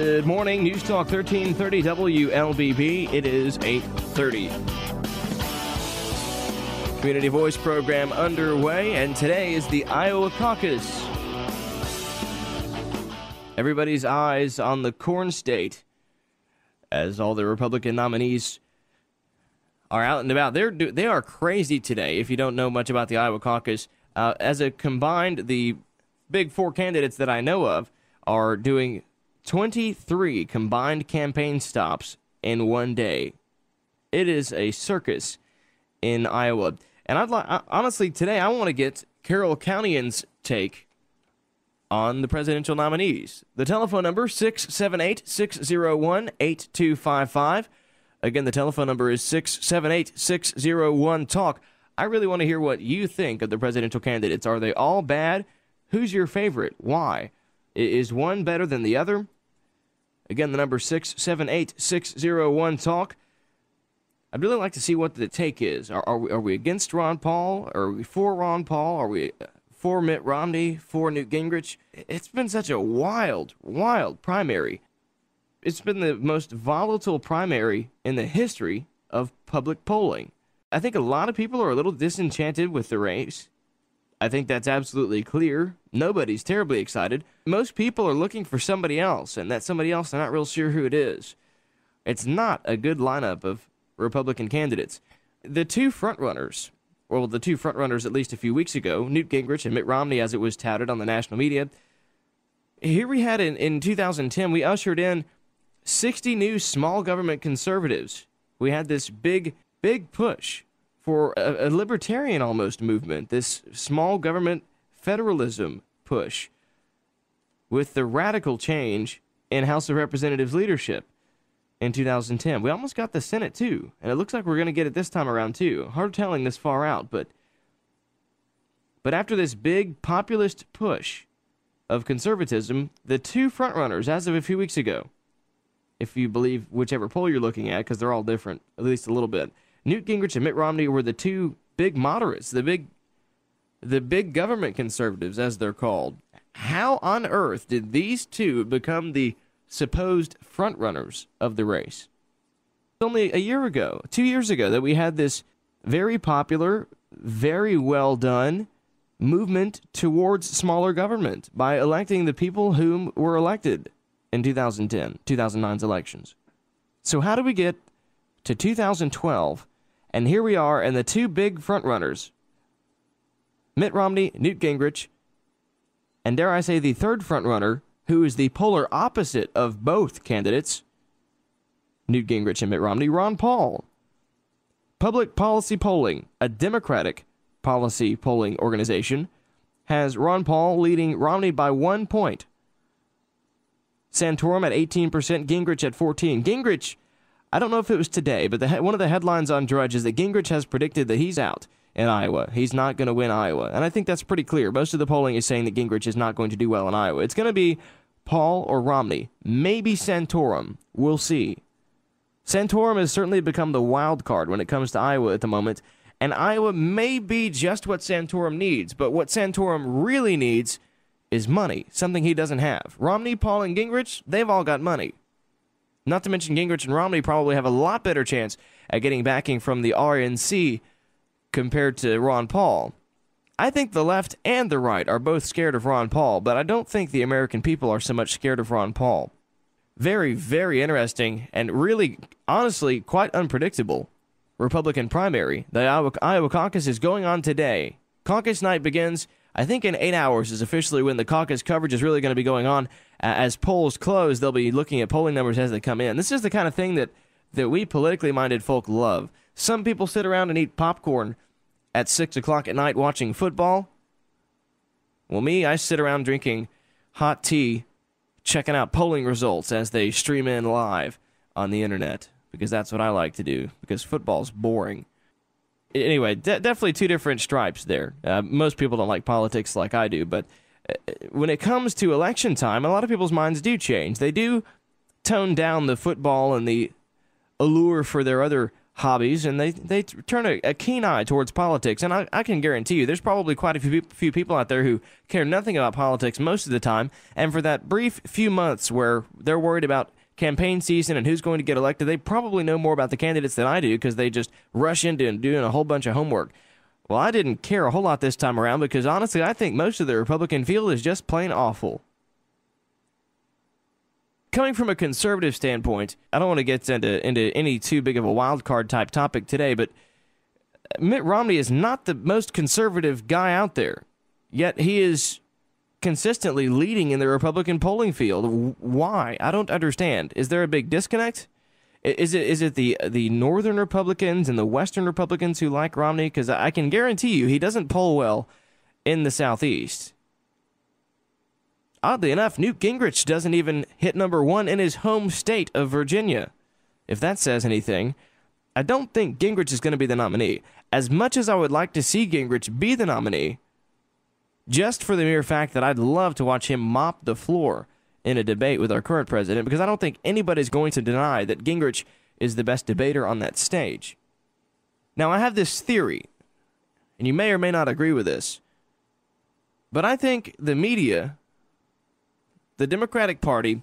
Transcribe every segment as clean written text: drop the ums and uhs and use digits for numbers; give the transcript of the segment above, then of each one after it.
Good morning. News Talk 1330 WLBB. It is 8:30. Community Voice program underway, and today is the Iowa Caucus. Everybody's eyes on the corn state as all the Republican nominees are out and about. They are crazy today. If you don't know much about the Iowa Caucus, as a combined, the big four candidates that I know of are doing 23 combined campaign stops in one day. It is a circus in Iowa. And honestly, today I want to get Carroll Countyans' take on the presidential nominees. The telephone number, 678-601-8255. Again, the telephone number is 678-601-TALK. I really want to hear what you think of the presidential candidates. Are they all bad? Who's your favorite? Why? Is one better than the other? Again, the number 678-601-TALK. I'd really like to see what the take is. Are we against Ron Paul? Are we for Ron Paul? Are we for Mitt Romney? For Newt Gingrich? It's been such a wild primary. It's been the most volatile primary in the history of public polling. I think a lot of people are a little disenchanted with the race. I think that's absolutely clear. Nobody's terribly excited. Most people are looking for somebody else, and that somebody else, they're not real sure who it is. It's not a good lineup of Republican candidates. The two frontrunners, at least a few weeks ago, Newt Gingrich and Mitt Romney, as it was touted on the national media. Here we had in 2010, we ushered in 60 new small government conservatives. We had this big push for a libertarian almost movement, this small government federalism push, with the radical change in House of Representatives leadership in 2010. We almost got the Senate too, and it looks like we're going to get it this time around too. Hard telling this far out, but after this big populist push of conservatism, the two frontrunners as of a few weeks ago, if you believe whichever poll you're looking at, because they're all different, at least a little bit, Newt Gingrich and Mitt Romney were the two big moderates, the big government conservatives, as they're called. How on earth did these two become the supposed frontrunners of the race? Only 2 years ago, that we had this very popular, very well done movement towards smaller government by electing the people whom were elected in 2009's elections. So how do we get to 2012, and here we are, and the two big frontrunners, Mitt Romney, Newt Gingrich, and dare I say the third frontrunner, who is the polar opposite of both candidates, Newt Gingrich and Mitt Romney, Ron Paul. Public Policy Polling, a Democratic policy polling organization, has Ron Paul leading Romney by 1 point. Santorum at 18%, Gingrich at 14%. Gingrich, I don't know if it was today, but one of the headlines on Drudge is that Gingrich has predicted that he's out in Iowa. He's not going to win Iowa. And I think that's pretty clear. Most of the polling is saying that Gingrich is not going to do well in Iowa. It's going to be Paul or Romney. Maybe Santorum. We'll see. Santorum has certainly become the wild card when it comes to Iowa at the moment. And Iowa may be just what Santorum needs. But what Santorum really needs is money, something he doesn't have. Romney, Paul, and Gingrich, they've all got money. Not to mention Gingrich and Romney probably have a lot better chance at getting backing from the RNC compared to Ron Paul. I think the left and the right are both scared of Ron Paul, but I don't think the American people are so much scared of Ron Paul. Very, very interesting and really, honestly, quite unpredictable Republican primary. The Iowa Caucus is going on today. Caucus night begins, I think, in 8 hours is officially when the caucus coverage is really going to be going on. As polls close, they'll be looking at polling numbers as they come in. This is the kind of thing that we politically minded folk love. Some people sit around and eat popcorn at 6 o'clock at night watching football. Well, me, I sit around drinking hot tea, checking out polling results as they stream in live on the internet, because that's what I like to do, because football's boring. Anyway, definitely two different stripes there. Most people don't like politics like I do, but when it comes to election time, a lot of people's minds do change. They do tone down the football and the allure for their other hobbies, and they turn a keen eye towards politics. And I can guarantee you there's probably quite a few people out there who care nothing about politics most of the time, and for that brief few months where they're worried about campaign season and who's going to get elected, they probably know more about the candidates than I do because they just rush into and doing a whole bunch of homework. Well, I didn't care a whole lot this time around because honestly I think most of the Republican field is just plain awful. Coming from a conservative standpoint, I don't want to get into any too big of a wild card type topic today, but Mitt Romney is not the most conservative guy out there, yet he is consistently leading in the Republican polling field. Why? I don't understand. Is there a big disconnect? Is it the northern Republicans and the western Republicans who like Romney? Because I can guarantee you he doesn't poll well in the Southeast. Oddly enough, Newt Gingrich doesn't even hit number one in his home state of Virginia. If that says anything, I don't think Gingrich is going to be the nominee. As much as I would like to see Gingrich be the nominee, just for the mere fact that I'd love to watch him mop the floor in a debate with our current president, because I don't think anybody's going to deny that Gingrich is the best debater on that stage. Now, I have this theory, and you may or may not agree with this, but I think the media, the Democratic Party,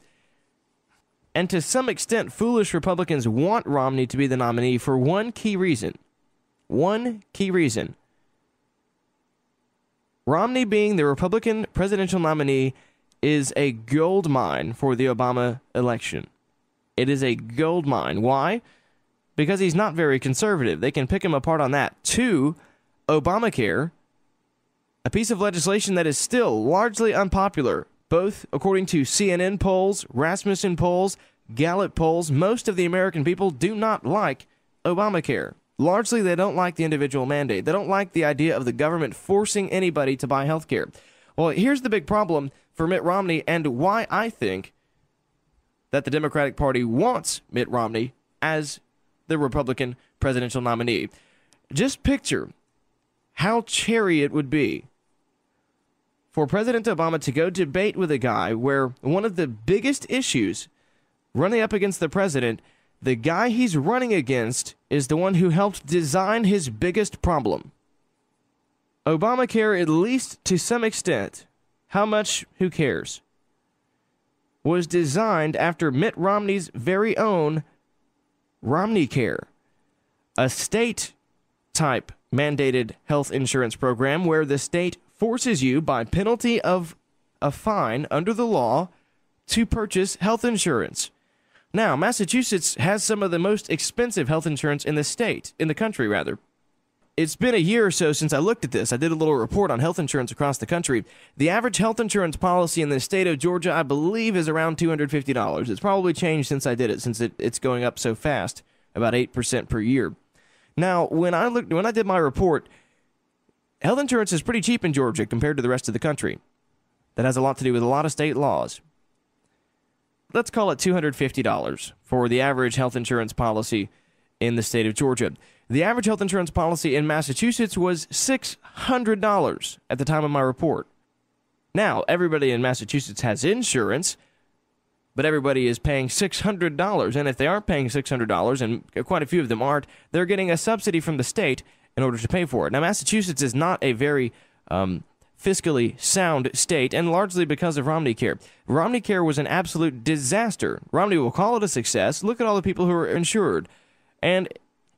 and to some extent foolish Republicans want Romney to be the nominee for one key reason. One key reason. Romney being the Republican presidential nominee is a gold mine for the Obama election. It is a gold mine. Why? Because he's not very conservative. They can pick him apart on that. Two, Obamacare, a piece of legislation that is still largely unpopular, both according to CNN polls, Rasmussen polls, Gallup polls. Most of the American people do not like Obamacare. Largely, they don't like the individual mandate. They don't like the idea of the government forcing anybody to buy health care. Well, here's the big problem for Mitt Romney and why I think that the Democratic Party wants Mitt Romney as the Republican presidential nominee. Just picture how cherry it would be for President Obama to go debate with a guy where one of the biggest issues running up against the president, the guy he's running against is the one who helped design his biggest problem. Obamacare, at least to some extent, how much, who cares, was designed after Mitt Romney's very own Romneycare, a state-type mandated health insurance program where the state forces you, by penalty of a fine under the law, to purchase health insurance. Now, Massachusetts has some of the most expensive health insurance in the country. It's been a year or so since I looked at this. I did a little report on health insurance across the country. The average health insurance policy in the state of Georgia, I believe, is around $250. It's probably changed since I did it, since it's going up so fast, about 8% per year. Now, when I did my report, health insurance is pretty cheap in Georgia compared to the rest of the country. That has a lot to do with a lot of state laws. Let's call it $250 for the average health insurance policy in the state of Georgia. The average health insurance policy in Massachusetts was $600 at the time of my report. Now, everybody in Massachusetts has insurance, but everybody is paying $600. And if they aren't paying $600, and quite a few of them aren't, they're getting a subsidy from the state in order to pay for it. Now, Massachusetts is not a very fiscally sound state, and largely because of Romneycare. Romneycare was an absolute disaster. Romney will call it a success. Look at all the people who are insured. And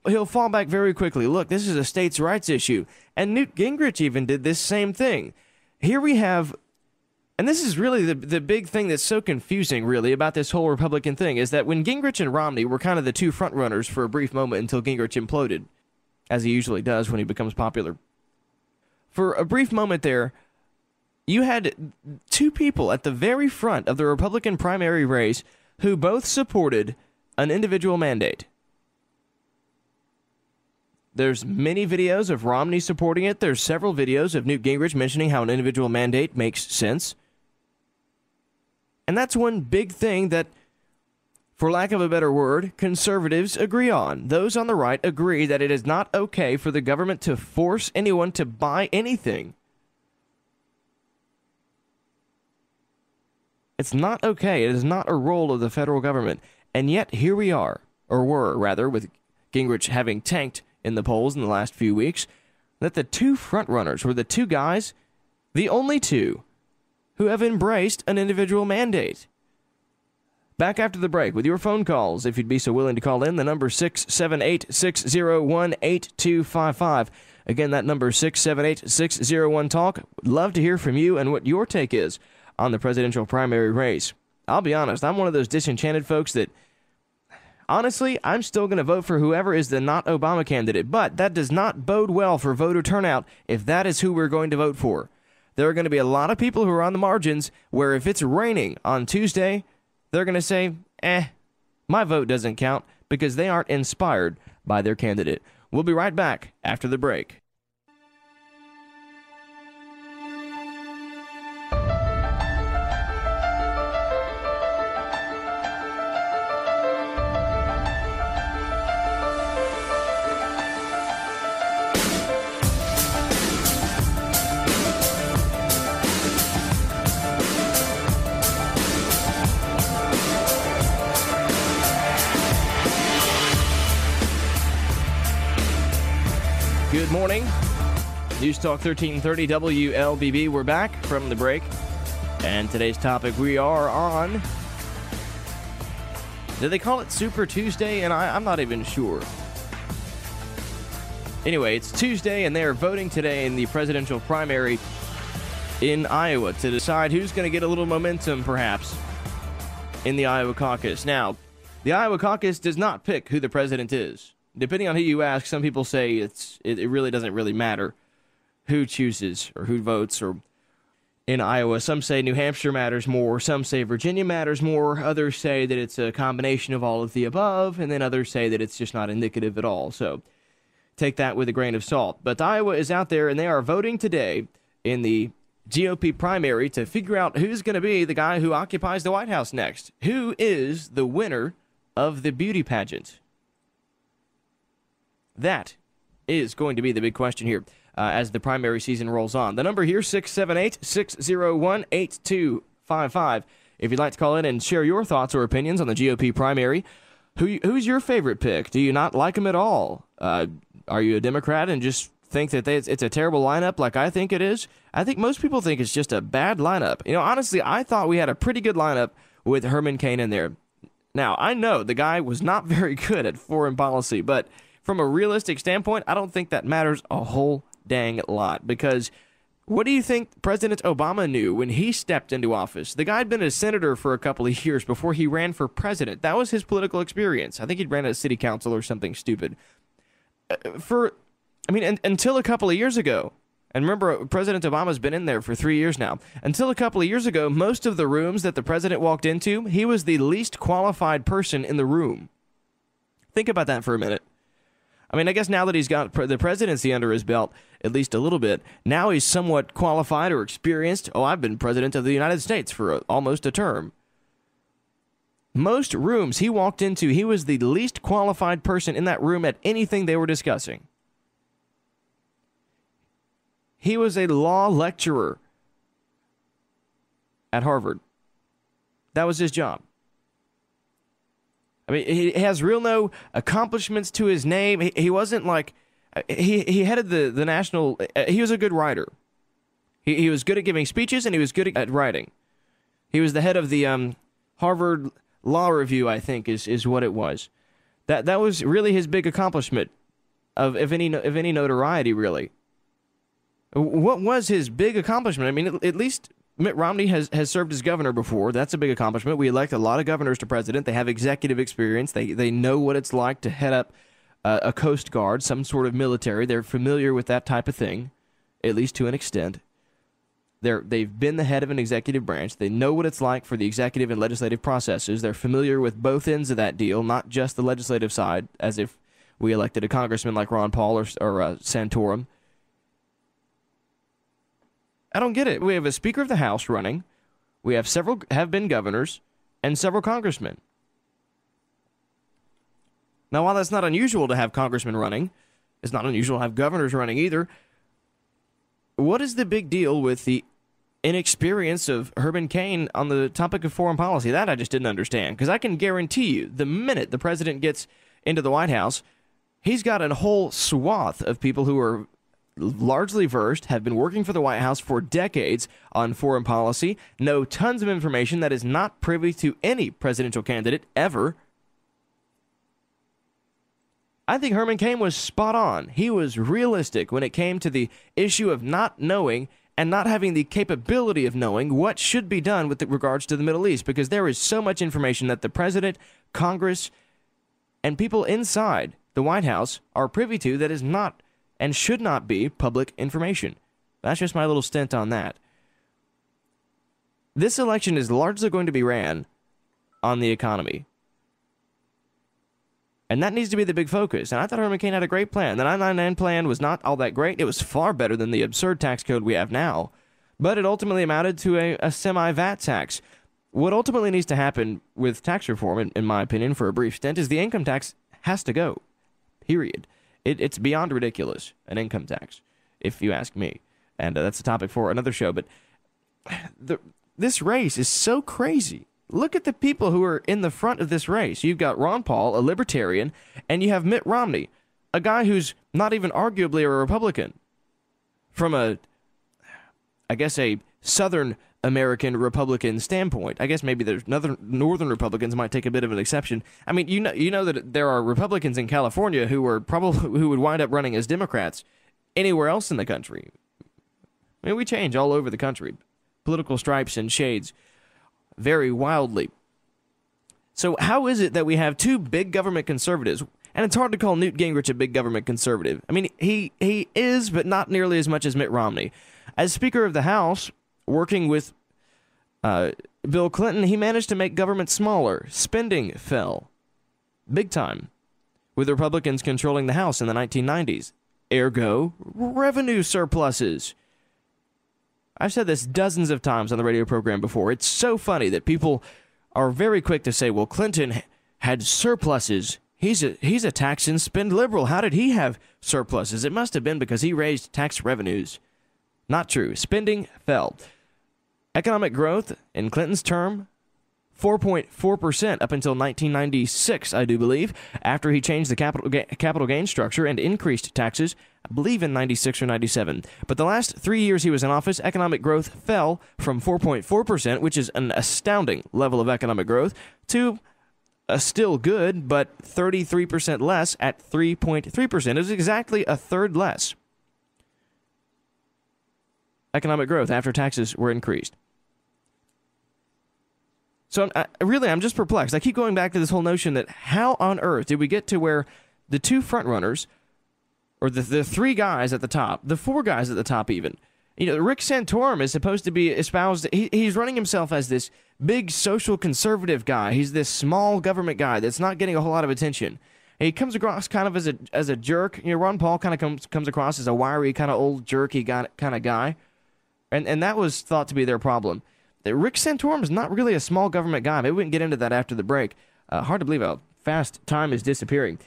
he'll fall back very quickly. Look, this is a states' rights issue. And Newt Gingrich even did this same thing. Here we have, and this is really the big thing that's so confusing, really, about this whole Republican thing, is that when Gingrich and Romney were kind of the two frontrunners for a brief moment until Gingrich imploded, as he usually does when he becomes popular. For a brief moment there, you had two people at the very front of the Republican primary race who both supported an individual mandate. There's many videos of Romney supporting it. There's several videos of Newt Gingrich mentioning how an individual mandate makes sense. And that's one big thing that, for lack of a better word, conservatives agree on. Those on the right agree that it is not okay for the government to force anyone to buy anything. It's not okay. It is not a role of the federal government. And yet, here we are, or were, rather, with Gingrich having tanked in the polls in the last few weeks, that the two frontrunners were the two guys, the only two, who have embraced an individual mandate. Back after the break with your phone calls, if you'd be so willing to call in. The number 678-601-8255. Again, that number 678-601-TALK. Love to hear from you and what your take is on the presidential primary race. I'll be honest, I'm one of those disenchanted folks that, honestly, I'm still going to vote for whoever is the not Obama candidate, but that does not bode well for voter turnout if that is who we're going to vote for. There are going to be a lot of people who are on the margins where if it's raining on Tuesday, they're going to say, my vote doesn't count because they aren't inspired by their candidate. We'll be right back after the break. Good morning. News Talk 1330 WLBB. We're back from the break. And today's topic, we are on... Do they call it Super Tuesday? And I'm not even sure. Anyway, it's Tuesday, and they are voting today in the presidential primary in Iowa to decide who's going to get a little momentum, perhaps, in the Iowa Caucus. Now, the Iowa Caucus does not pick who the president is. Depending on who you ask, some people say it really doesn't really matter who chooses or who votes or in Iowa. Some say New Hampshire matters more. Some say Virginia matters more. Others say that it's a combination of all of the above. And then others say that it's just not indicative at all. So take that with a grain of salt. But Iowa is out there, and they are voting today in the GOP primary to figure out who's going to be the guy who occupies the White House next. Who is the winner of the beauty pageant? That is going to be the big question here as the primary season rolls on. The number here, 678-601-8255. If you'd like to call in and share your thoughts or opinions on the GOP primary, who's your favorite pick? Do you not like them at all? Are you a Democrat and just think that it's a terrible lineup like I think it is? I think most people think it's just a bad lineup. You know, honestly, I thought we had a pretty good lineup with Herman Cain in there. Now, I know the guy was not very good at foreign policy, but from a realistic standpoint, I don't think that matters a whole dang lot, because what do you think President Obama knew when he stepped into office? The guy had been a senator for a couple of years before he ran for president. That was his political experience. I think he'd ran as city council or something stupid. Until a couple of years ago, and remember, President Obama's been in there for 3 years now. Until a couple of years ago, most of the rooms that the president walked into, he was the least qualified person in the room. Think about that for a minute. I mean, I guess now that he's got the presidency under his belt, at least a little bit, now he's somewhat qualified or experienced. Oh, I've been president of the United States for almost a term. Most rooms he walked into, he was the least qualified person in that room at anything they were discussing. He was a law lecturer at Harvard. That was his job. I mean, he has real no accomplishments to his name. He wasn't like, he headed the national, he was a good writer. He was good at giving speeches, and he was good at writing. He was the head of the Harvard Law Review, I think, is what it was. That was really his big accomplishment of any notoriety, really. What was his big accomplishment? I mean, at least Mitt Romney has served as governor before. That's a big accomplishment. We elect a lot of governors to president. They have executive experience. They know what it's like to head up a Coast Guard, some sort of military. They're familiar with that type of thing, at least to an extent. They've been the head of an executive branch. They know what it's like for the executive and legislative processes. They're familiar with both ends of that deal, not just the legislative side, as if we elected a congressman like Ron Paul or Santorum. I don't get it. We have a Speaker of the House running. We have several have-been governors and several congressmen. Now, while that's not unusual to have congressmen running, it's not unusual to have governors running either. What is the big deal with the inexperience of Herman Cain on the topic of foreign policy? That I just didn't understand, because I can guarantee you the minute the president gets into the White House, He's got a whole swath of people who are largely versed, have been working for the White House for decades on foreign policy, know tons of information that is not privy to any presidential candidate ever. I think Herman Cain was spot on. He was realistic when it came to the issue of not knowing and not having the capability of knowing what should be done with regards to the Middle East, because there is so much information that the president, Congress, and people inside the White House are privy to that is not and should not be public information. That's just my little stint on that. This election is largely going to be ran on the economy. And that needs to be the big focus. And I thought Herman Cain had a great plan. The 999 plan was not all that great. It was far better than the absurd tax code we have now. But it ultimately amounted to a semi-VAT tax. What ultimately needs to happen with tax reform, in my opinion, for a brief stint, is the income tax has to go. Period. It's beyond ridiculous, an income tax, if you ask me. And that's a topic for another show. But this race is so crazy. Look at the people who are in the front of this race. You've got Ron Paul, a libertarian, and you have Mitt Romney, a guy who's not even arguably a Republican. From a Southern American Republican standpoint. I guess maybe there's Northern Republicans might take a bit of an exception. I mean, you know that there are Republicans in California who would wind up running as Democrats anywhere else in the country. I mean, we change all over the country. Political stripes and shades vary wildly. So how is it that we have two big government conservatives? And it's hard to call Newt Gingrich a big government conservative. I mean, he is, but not nearly as much as Mitt Romney. As Speaker of the House, working with Bill Clinton, he managed to make government smaller. Spending fell big time with Republicans controlling the House in the 1990s. Ergo, revenue surpluses. I've said this dozens of times on the radio program before. It's so funny that people are very quick to say, well, Clinton had surpluses. He's a tax and spend liberal. How did he have surpluses? It must have been because he raised tax revenues. Not true. Spending fell. Economic growth in Clinton's term, 4.4% up until 1996, I do believe, after he changed the capital gain structure and increased taxes, I believe in 96 or 97. But the last 3 years he was in office, economic growth fell from 4.4%, which is an astounding level of economic growth, to a still good, but 33% less at 3.3%. It was exactly a third less economic growth after taxes were increased. So I'm just perplexed. I keep going back to this whole notion that how on earth did we get to where the two frontrunners, or the three guys at the top, the four guys at the top even, Rick Santorum is supposed to be espoused, he's running himself as this big social conservative guy. He's this small government guy that's not getting a whole lot of attention. He comes across kind of as a jerk. Ron Paul kind of comes across as a wiry, kind of old, jerky kind of guy. And that was thought to be their problem. Rick Santorum is not really a small government guy. Maybe we can get into that after the break. Hard to believe how fast time is disappearing.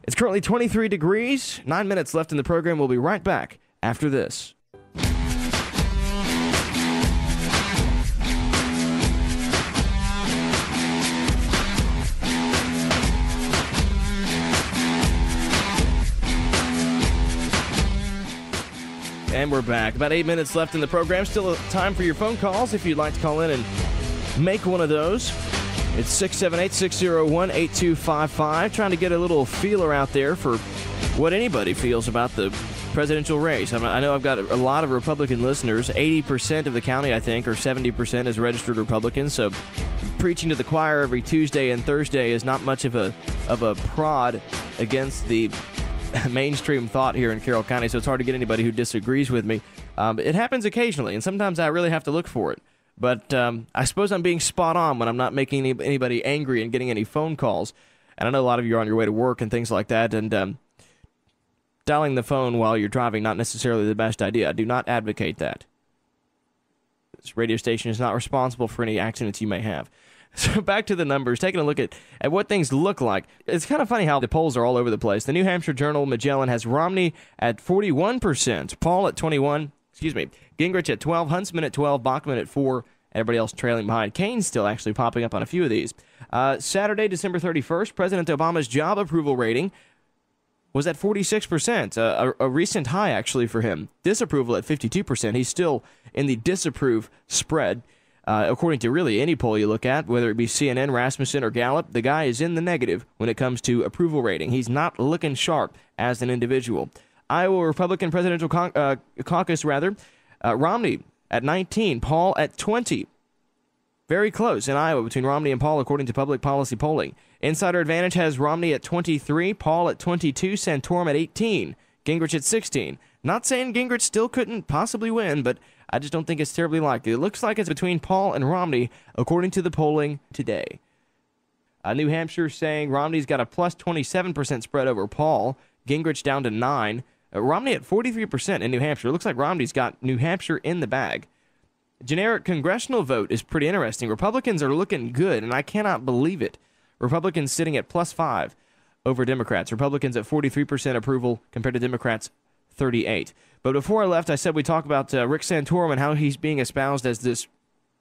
It's currently 23 degrees. 9 minutes left in the program. We'll be right back after this. And we're back. About 8 minutes left in the program. Still time for your phone calls if you'd like to call in and make one of those. It's 678-601-8255. Trying to get a little feeler out there for what anybody feels about the presidential race. I know I've got a lot of Republican listeners. 80% of the county, I think, or 70% is registered Republicans. So preaching to the choir every Tuesday and Thursday is not much of a prod against the mainstream thought here in Carroll County, so it's hard to get anybody who disagrees with me. It happens occasionally, and sometimes I really have to look for it. But I suppose I'm being spot on when I'm not making anybody angry and getting any phone calls. And I know a lot of you are on your way to work and things like that, and dialing the phone while you're driving, not necessarily the best idea. I do not advocate that. This radio station is not responsible for any accidents you may have. So back to the numbers, taking a look at what things look like. It's kind of funny how the polls are all over the place. The New Hampshire Journal Magellan has Romney at 41%, Paul at 21%, Gingrich at 12%, Huntsman at 12%, Bachmann at 4%, everybody else trailing behind. Kane's still actually popping up on a few of these. Saturday, December 31st, President Obama's job approval rating was at 46%, a recent high actually for him. Disapproval at 52%. He's still in the disapprove spread. According to really any poll you look at, whether it be CNN, Rasmussen, or Gallup, the guy is in the negative when it comes to approval rating. He's not looking sharp as an individual. Iowa Republican Presidential Caucus, Romney at 19, Paul at 20. Very close in Iowa between Romney and Paul, according to public policy polling. Insider Advantage has Romney at 23, Paul at 22, Santorum at 18, Gingrich at 16. Not saying Gingrich still couldn't possibly win, but I just don't think it's terribly likely. It looks like it's between Paul and Romney, according to the polling today. New Hampshire saying Romney's got a plus 27% spread over Paul, Gingrich down to 9. Romney at 43% in New Hampshire. It looks like Romney's got New Hampshire in the bag. Generic congressional vote is pretty interesting. Republicans are looking good, and I cannot believe it. Republicans sitting at plus 5 over Democrats. Republicans at 43% approval compared to Democrats 38. But before I left, I said we talk about Rick Santorum and how he's being espoused as this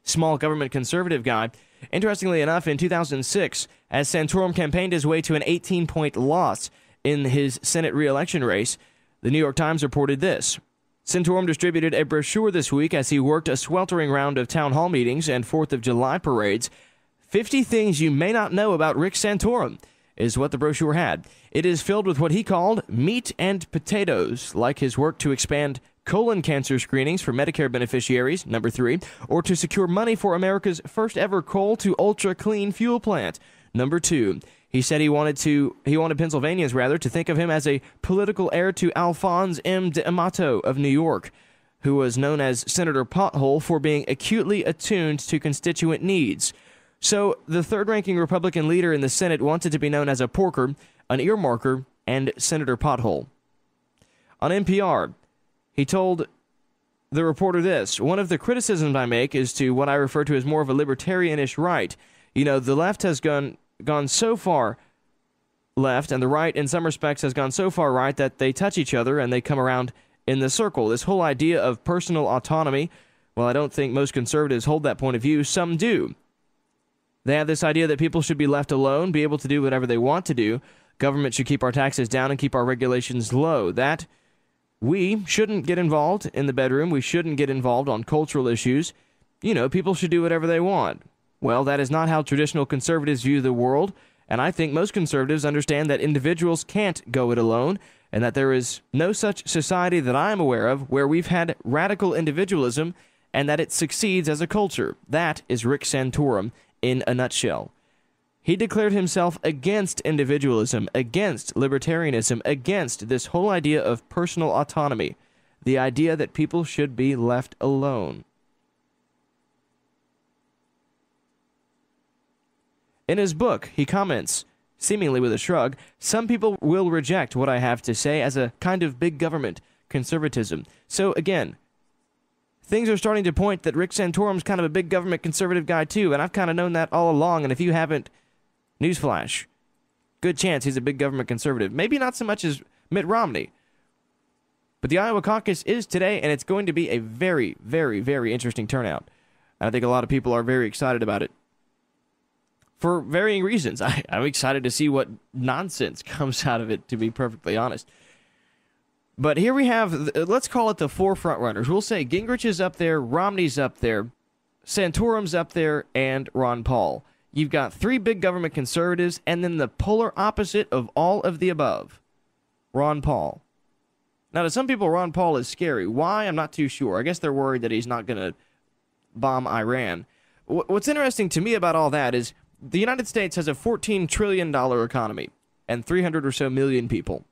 small government conservative guy. Interestingly enough, in 2006, as Santorum campaigned his way to an 18-point loss in his Senate re-election race, the New York Times reported this. Santorum distributed a brochure this week as he worked a sweltering round of town hall meetings and 4th of July parades. 50 things you may not know about Rick Santorum is what the brochure had. It is filled with what he called meat and potatoes, like his work to expand colon cancer screenings for Medicare beneficiaries, number 3, or to secure money for America's first ever coal to ultra clean fuel plant, number 2. He said he wanted Pennsylvanians to think of him as a political heir to Alphonse M. D'Amato of New York, who was known as Senator Pothole for being acutely attuned to constituent needs. So the third-ranking Republican leader in the Senate wanted to be known as a porker, an earmarker, and Senator Pothole. On NPR, he told the reporter this: one of the criticisms I make is to what I refer to as more of a libertarianish right. You know, the left has gone so far left, and the right, in some respects, has gone so far right that they touch each other and they come around in the circle. This whole idea of personal autonomy, well, I don't think most conservatives hold that point of view. Some do. They have this idea that people should be left alone, be able to do whatever they want to do. Government should keep our taxes down and keep our regulations low. That we shouldn't get involved in the bedroom. We shouldn't get involved on cultural issues. You know, people should do whatever they want. Well, that is not how traditional conservatives view the world, and I think most conservatives understand that individuals can't go it alone, and that there is no such society that I am aware of where we've had radical individualism and that it succeeds as a culture. That is Rick Santorum in a nutshell. He declared himself against individualism, against libertarianism, against this whole idea of personal autonomy, the idea that people should be left alone. In his book, he comments, seemingly with a shrug, some people will reject what I have to say as a kind of big government conservatism. So again, things are starting to point that Rick Santorum's kind of a big government conservative guy too, and I've kind of known that all along, and if you haven't, newsflash, good chance he's a big government conservative. Maybe not so much as Mitt Romney, but the Iowa Caucus is today, and it's going to be a very, very, very interesting turnout. I think a lot of people are very excited about it for varying reasons. I'm excited to see what nonsense comes out of it, to be perfectly honest. But here we have, let's call it the four front runners. We'll say Gingrich is up there, Romney's up there, Santorum's up there, and Ron Paul. You've got three big government conservatives, and then the polar opposite of all of the above, Ron Paul. Now, to some people, Ron Paul is scary. Why? I'm not too sure. I guess they're worried that he's not going to bomb Iran. What's interesting to me about all that is the United States has a $14 trillion economy and 300 or so million people.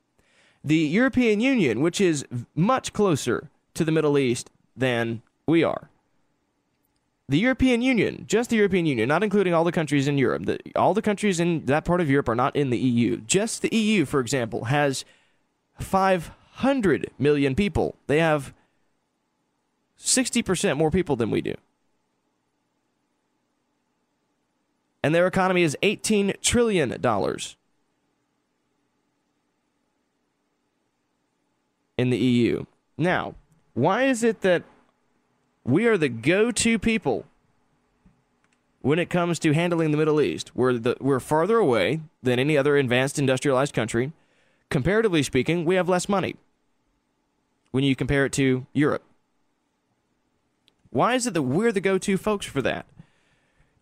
The European Union, which is much closer to the Middle East than we are. The European Union, just the European Union, not including all the countries in Europe. All the countries in that part of Europe are not in the EU. Just the EU, for example, has 500 million people. They have 60% more people than we do. And their economy is $18 trillion. In the EU. Now, why is it that we are the go-to people when it comes to handling the Middle East? We're farther away than any other advanced industrialized country. comparatively speaking, we have less money when you compare it to Europe. Why is it that we're the go-to folks for that?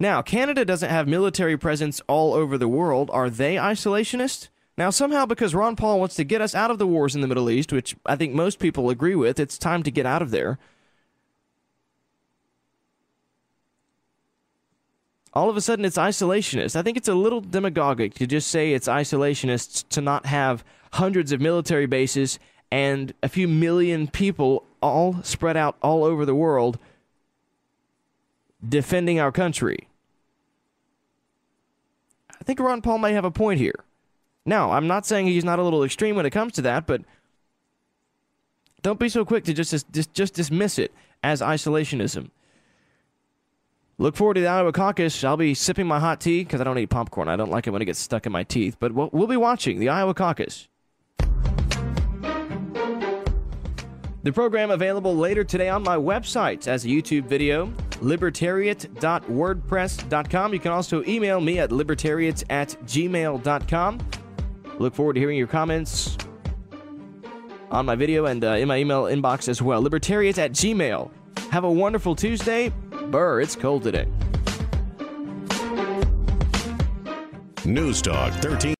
Now, Canada doesn't have military presence all over the world. Are they isolationist? Now, somehow, because Ron Paul wants to get us out of the wars in the Middle East, which I think most people agree with, it's time to get out of there. All of a sudden, it's isolationist. I think it's a little demagogic to just say it's isolationists to not have hundreds of military bases and a few million people all spread out all over the world defending our country. I think Ron Paul may have a point here. Now, I'm not saying he's not a little extreme when it comes to that, but don't be so quick to just dismiss it as isolationism. Look forward to the Iowa Caucus. I'll be sipping my hot tea because I don't eat popcorn. I don't like it when it gets stuck in my teeth. But we'll be watching the Iowa Caucus. The program available later today on my website as a YouTube video, libertariat.wordpress.com. You can also email me at libertariats@gmail.com. Look forward to hearing your comments on my video and in my email inbox as well. Libertariat@gmail. Have a wonderful Tuesday. Burr, it's cold today. News Talk 13.